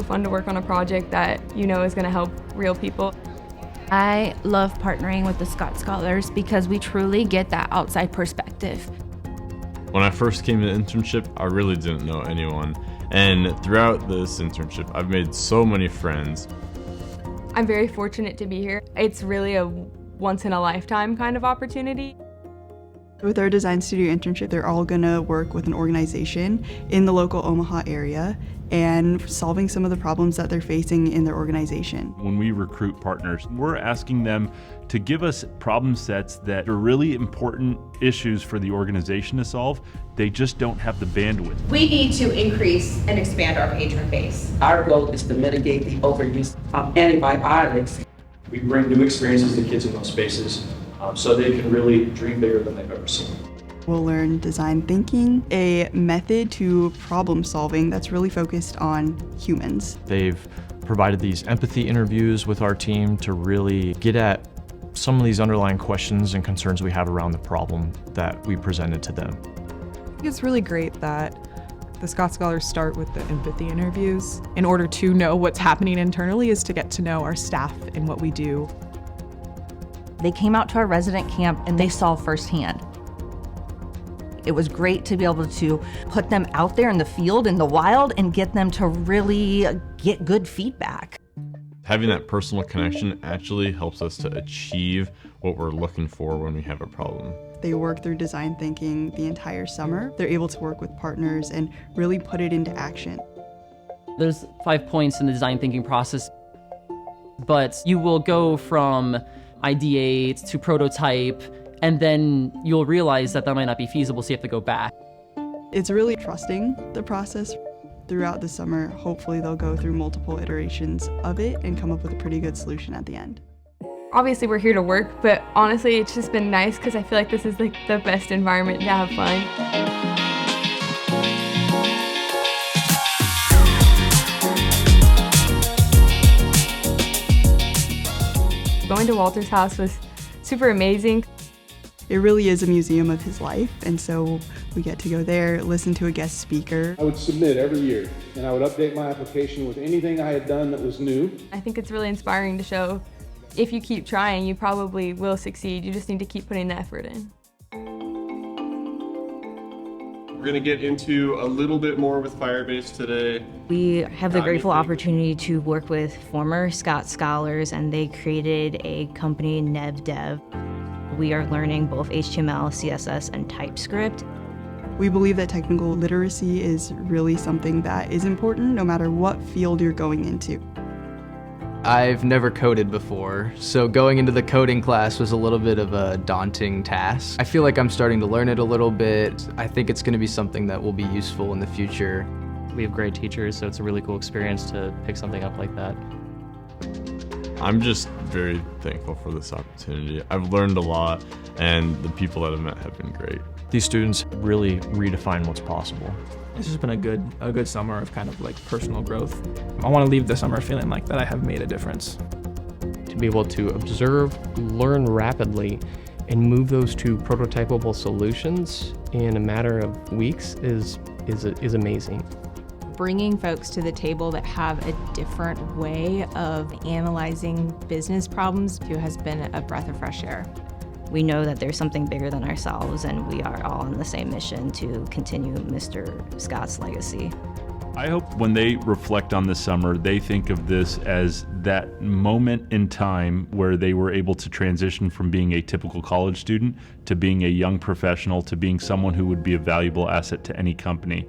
so fun to work on a project that you know is going to help real people. I love partnering with the Scott Scholars because we truly get that outside perspective. When I first came to internship, I really didn't know anyone. And throughout this internship, I've made so many friends. I'm very fortunate to be here. It's really a once-in-a-lifetime kind of opportunity. With our design studio internship, they're all gonna work with an organization in the local Omaha area and solving some of the problems that they're facing in their organization. When we recruit partners, we're asking them to give us problem sets that are really important issues for the organization to solve. They just don't have the bandwidth. We need to increase and expand our patron base. Our goal is to mitigate the overuse of antibiotics. We bring new experiences to kids in those spaces so they can really dream bigger than they've ever seen. We'll learn design thinking, a method to problem solving that's really focused on humans. They've provided these empathy interviews with our team to really get at some of these underlying questions and concerns we have around the problem that we presented to them. It's really great that the Scott Scholars start with the empathy interviews. In order to know what's happening internally is to get to know our staff and what we do. They came out to our resident camp and they saw firsthand. It was great to be able to put them out there in the field, in the wild, and get them to really get good feedback. Having that personal connection actually helps us to achieve what we're looking for when we have a problem. They work through design thinking the entire summer. They're able to work with partners and really put it into action. There's 5 points in the design thinking process, but you will go from ideate to prototype, and then you'll realize that might not be feasible, so you have to go back. It's really trusting the process. Throughout the summer, hopefully they'll go through multiple iterations of it and come up with a pretty good solution at the end. Obviously we're here to work, but honestly it's just been nice because I feel like this is like the best environment to have fun. Going to Walter's house was super amazing. It really is a museum of his life, and so we get to go there, listen to a guest speaker. I would submit every year, and I would update my application with anything I had done that was new. I think it's really inspiring to show if you keep trying, you probably will succeed. You just need to keep putting the effort in. We're going to get into a little bit more with Firebase today. We have the grateful opportunity to work with former Scott Scholars, and they created a company, NevDev. We are learning both HTML, CSS, and TypeScript. We believe that technical literacy is really something that is important no matter what field you're going into. I've never coded before, so going into the coding class was a little bit of a daunting task. I feel like I'm starting to learn it a little bit. I think it's going to be something that will be useful in the future. We have great teachers, so it's a really cool experience to pick something up like that. I'm just very thankful for this opportunity. I've learned a lot, and the people that I've met have been great. These students really redefine what's possible. This has been a good summer of kind of like personal growth. I want to leave the summer feeling like that I have made a difference. To be able to observe, learn rapidly, and move those to prototypable solutions in a matter of weeks is amazing. Bringing folks to the table that have a different way of analyzing business problems has been a breath of fresh air. We know that there's something bigger than ourselves, and we are all on the same mission to continue Mr. Scott's legacy. I hope when they reflect on this summer, they think of this as that moment in time where they were able to transition from being a typical college student to being a young professional to being someone who would be a valuable asset to any company.